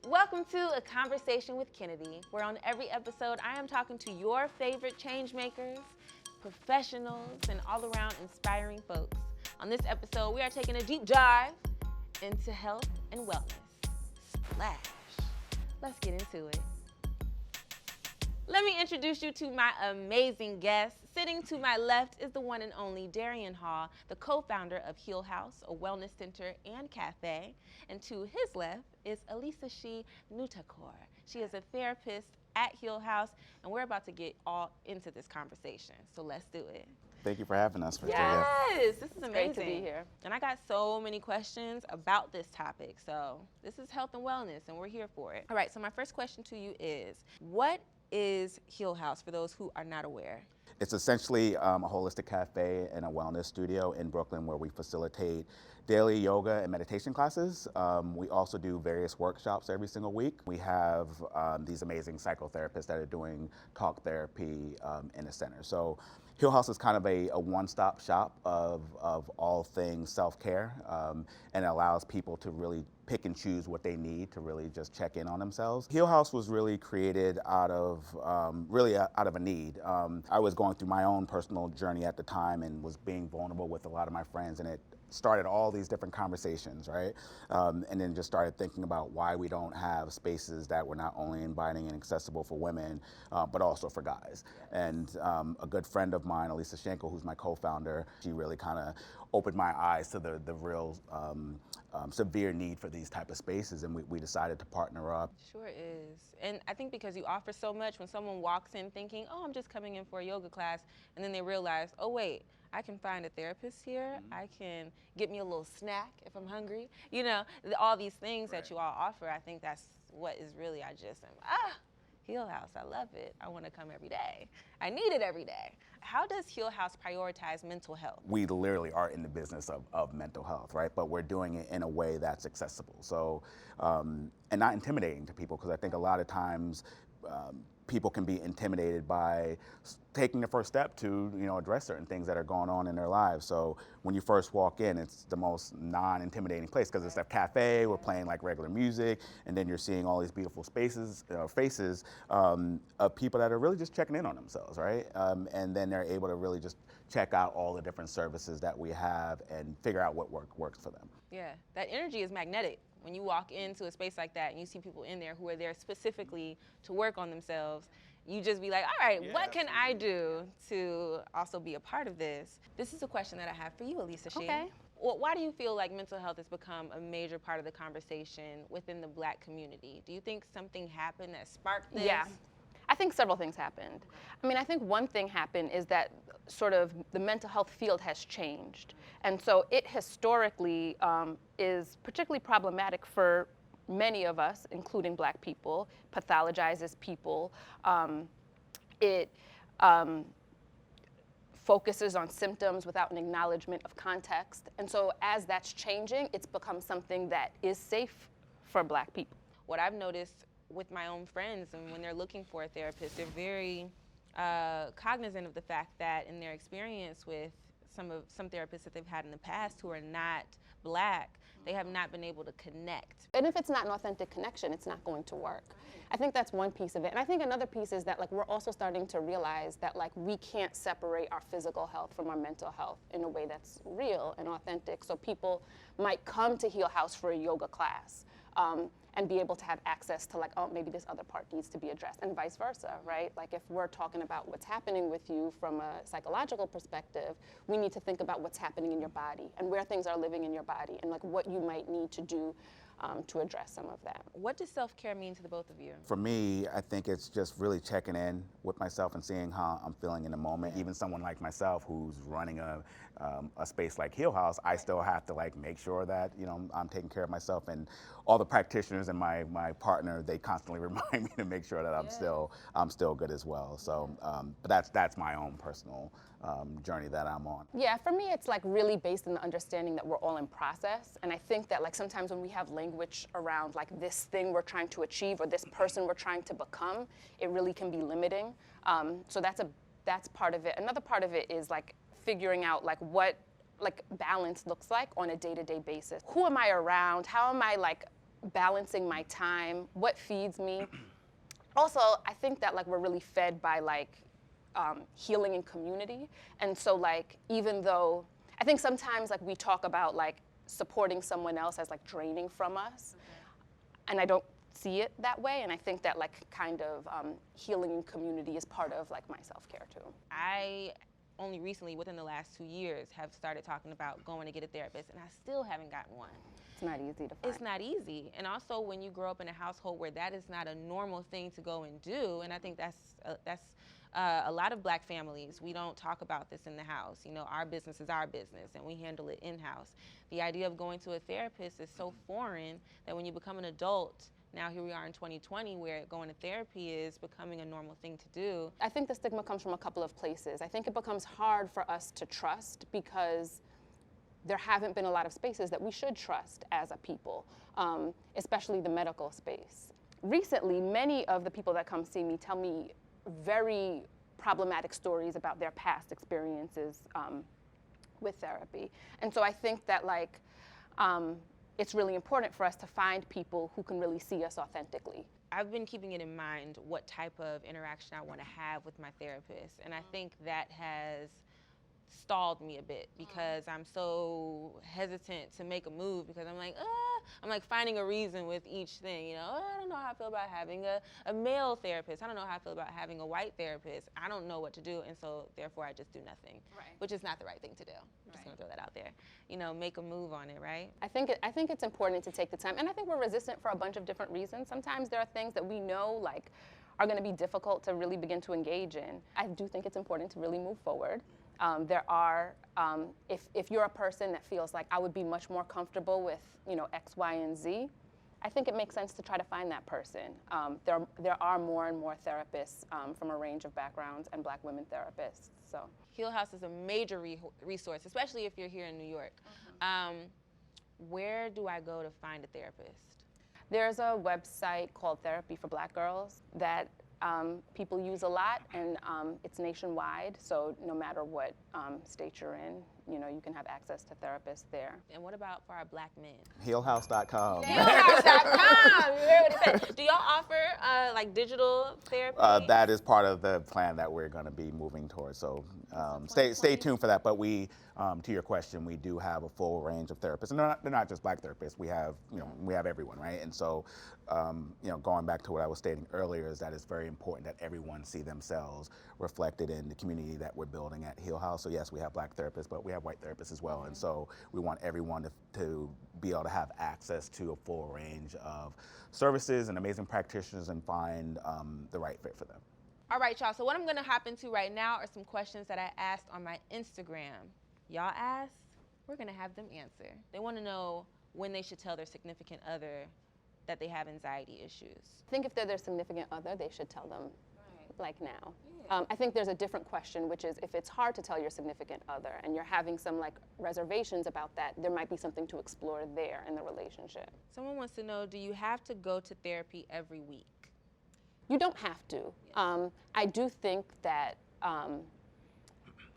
Welcome to A Conversation with Kennedy, where on every episode I am talking to your favorite change makers, professionals, and all around inspiring folks. On this episode, we are taking a deep dive into health and wellness. Splash. Let's get into it. Let me introduce you to my amazing guest. Sitting to my left is the one and only Darian Hall, the co-founder of Heal House, a wellness center and cafe. And to his left is Elisa She Nutakor. She is a therapist at Heal House, and we're about to get all into this conversation. So let's do it. Thank you for having us. Yes, this is amazing. Great to be here. And I got so many questions about this topic. So this is health and wellness, and we're here for it. All right, so my first question to you is, what is Heal House for those who are not aware? It's essentially a holistic cafe and a wellness studio in Brooklyn where we facilitate daily yoga and meditation classes. We also do various workshops every single week. We have these amazing psychotherapists that are doing talk therapy in the center. So Heal House is kind of a one-stop shop of all things self-care, and it allows people to really pick and choose what they need to really just check in on themselves. Heal House was really created out of a need. I was going through my own personal journey at the time and was being vulnerable with a lot of my friends, and it started all these different conversations, right? And then just started thinking about why we don't have spaces that were not only inviting and accessible for women, but also for guys. And a good friend of mine, Elisa Schenkel, who's my co-founder, she really kind of opened my eyes to the real severe need for these type of spaces, and we decided to partner up. Sure is. And I think because you offer so much, when someone walks in thinking, oh, I'm just coming in for a yoga class, and then they realize, oh wait, I can find a therapist here. I can get me a little snack if I'm hungry. You know, all these things that you all offer, I think that's what is really, I just am, Heal House, I love it. I want to come every day. I need it every day. How does Heal House prioritize mental health? We literally are in the business of mental health, right? But we're doing it in a way that's accessible. So, and not intimidating to people, because I think a lot of times people can be intimidated by taking the first step to, address certain things that are going on in their lives. So when you first walk in, it's the most non-intimidating place because it's a cafe, we're playing like regular music, and then you're seeing all these beautiful faces of people that are really just checking in on themselves, right? And then they're able to really just check out all the different services that we have and figure out what works for them. Yeah, that energy is magnetic. When you walk into a space like that and you see people in there who are there specifically to work on themselves, you just be like, all right, what can I do to also be a part of this? This is a question that I have for you, Elisa She. Okay. Well, why do you feel like mental health has become a major part of the conversation within the Black community? Do you think something happened that sparked this? Yeah, I think several things happened. I mean, I think one thing happened is that sort of the mental health field has changed. And so it historically is particularly problematic for many of us, including Black people, pathologizes people. It focuses on symptoms without an acknowledgement of context. And so as that's changing, it's become something that is safe for Black people. What I've noticed with my own friends, and when they're looking for a therapist, they're very cognizant of the fact that in their experience with some therapists that they've had in the past who are not Black, they have not been able to connect. And if it's not an authentic connection, it's not going to work. I think that's one piece of it. And I think another piece is that we're also starting to realize that we can't separate our physical health from our mental health in a way that's real and authentic. So people might come to Heal House for a yoga class and be able to have access to oh, maybe this other part needs to be addressed, and vice versa, right? If we're talking about what's happening with you from a psychological perspective, we need to think about what's happening in your body and where things are living in your body and what you might need to do to address some of that. What does self-care mean to the both of you? For me, I think it's just really checking in with myself and seeing how I'm feeling in the moment. Even someone like myself who's running a space like Heal House, I still have to make sure that I'm taking care of myself, and all the practitioners and my partner, they constantly remind me to make sure that I'm still good as well. So, but that's my own personal journey that I'm on. Yeah, for me, it's really based on the understanding that we're all in process. And I think that sometimes when we have language around this thing we're trying to achieve or this person we're trying to become, it really can be limiting. So that's part of it. Another part of it is figuring out what balance looks like on a day-to-day basis. Who am I around? How am I balancing my time, what feeds me. Also, I think that like we're really fed by like healing in community. And so like, even though, I think sometimes like we talk about like supporting someone else as like draining from us, and I don't see it that way. And I think that like kind of healing in community is part of like my self-care too. I only recently, within the last 2 years, have started talking about going to get a therapist, and I still haven't gotten one. It's not easy to find. It's not easy. And also when you grow up in a household where that is not a normal thing to go and do, and I think that's a lot of black families, we don't talk about this in the house. You know, our business is our business and we handle it in-house. The idea of going to a therapist is so foreign that when you become an adult, now here we are in 2020 where going to therapy is becoming a normal thing to do. I think the stigma comes from a couple of places. I think it becomes hard for us to trust because there haven't been a lot of spaces that we should trust as a people, especially the medical space. Recently, many of the people that come see me tell me very problematic stories about their past experiences with therapy. And so I think that like, it's really important for us to find people who can really see us authentically. I've been keeping it in mind what type of interaction I want to have with my therapist, and I think that has stalled me a bit because I'm so hesitant to make a move because I'm like finding a reason with each thing, you know. I don't know how I feel about having a male therapist. I don't know how I feel about having a white therapist. I don't know what to do, and so therefore I just do nothing, which is not the right thing to do. I'm just gonna throw that out there. You know, make a move on it, right? I think it's important to take the time, and I think we're resistant for a bunch of different reasons. Sometimes there are things that we know like are going to be difficult to really begin to engage in. I do think it's important to really move forward. There are, if you're a person that feels like I would be much more comfortable with, you know, X, Y, and Z, I think it makes sense to try to find that person. There are more and more therapists from a range of backgrounds and black women therapists. So Heal House is a major resource, especially if you're here in New York. Where do I go to find a therapist? There's a website called Therapy for Black Girls that people use a lot, and it's nationwide, so no matter what state you're in, you know, you can have access to therapists there. And what about for our black men? Healhouse.com. Healhouse.com. You heard what he said. Do y'all offer like digital therapy? That is part of the plan that we're going to be moving towards. So stay tuned for that. But we, to your question, we do have a full range of therapists, and they're not just black therapists. We have everyone, right? And so going back to what I was stating earlier, is that it's very important that everyone see themselves reflected in the community that we're building at Heal House. So yes, we have black therapists, but we have white therapists as well. And so we want everyone to be able to have access to a full range of services and amazing practitioners and find the right fit for them. All right, y'all. So what I'm going to hop into right now are some questions that I asked on my Instagram. Y'all asked, we're going to have them answer. They want to know when they should tell their significant other that they have anxiety issues. I think if they're their significant other, they should tell them like now. I think there's a different question, which is if it's hard to tell your significant other and you're having some like reservations about that, there might be something to explore there in the relationship. Someone wants to know, do you have to go to therapy every week? You don't have to. I do think that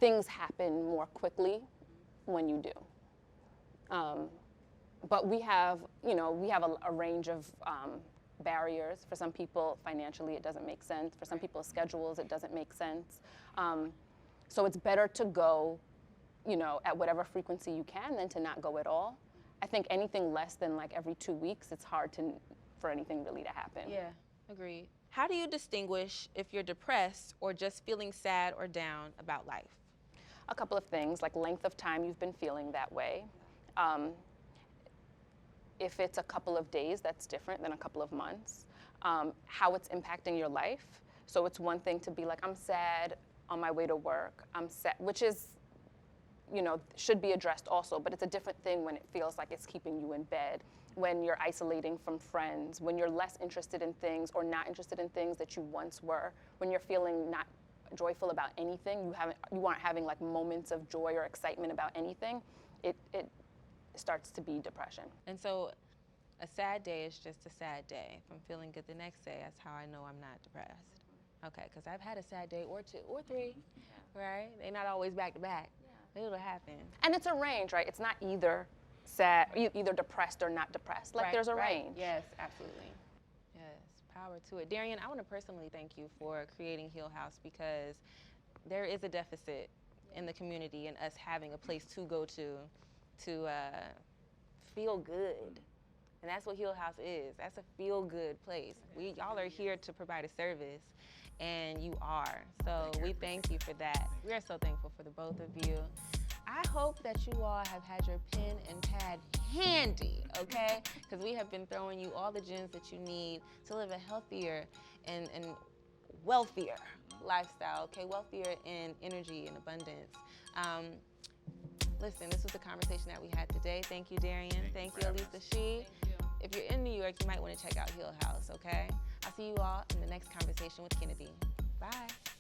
things happen more quickly when you do. But we have a range of barriers. For some people, financially, it doesn't make sense. For some people's schedules, it doesn't make sense. So it's better to go, at whatever frequency you can than to not go at all. I think anything less than like every 2 weeks, it's hard for anything really to happen. Yeah, agreed. How do you distinguish if you're depressed or just feeling sad or down about life? A couple of things, like length of time you've been feeling that way. If it's a couple of days, that's different than a couple of months. How it's impacting your life. So it's one thing to be like, I'm sad on my way to work. I'm sad, which is, should be addressed also, but it's a different thing when it feels like it's keeping you in bed, when you're isolating from friends, when you're less interested in things or not interested in things that you once were, when you're feeling not joyful about anything, you aren't having like moments of joy or excitement about anything, it starts to be depression. And so a sad day is just a sad day. If I'm feeling good the next day, that's how I know I'm not depressed. Okay, because I've had a sad day or 2 or 3, right? They're not always back to back. It'll happen. And it's a range, right? It's not either sad, either depressed or not depressed. Like there's a range. Yes, absolutely. Yes, power to it. Darian, I want to personally thank you for creating Heal House, because there is a deficit in the community and us having a place to go to feel good. And that's what Heal House is. That's a feel-good place. Y'all are here to provide a service, and you are. So we thank you for that. We are so thankful for the both of you. I hope that you all have had your pen and pad handy, okay? Because we have been throwing you all the gems that you need to live a healthier and wealthier lifestyle, okay? Wealthier in energy and abundance. Listen, this was the conversation that we had today. Thank you, Darian. Thank you, Elisa Shee. If you're in New York, you might want to check out Heal House, okay? I'll see you all in the next conversation with Kennedy. Bye.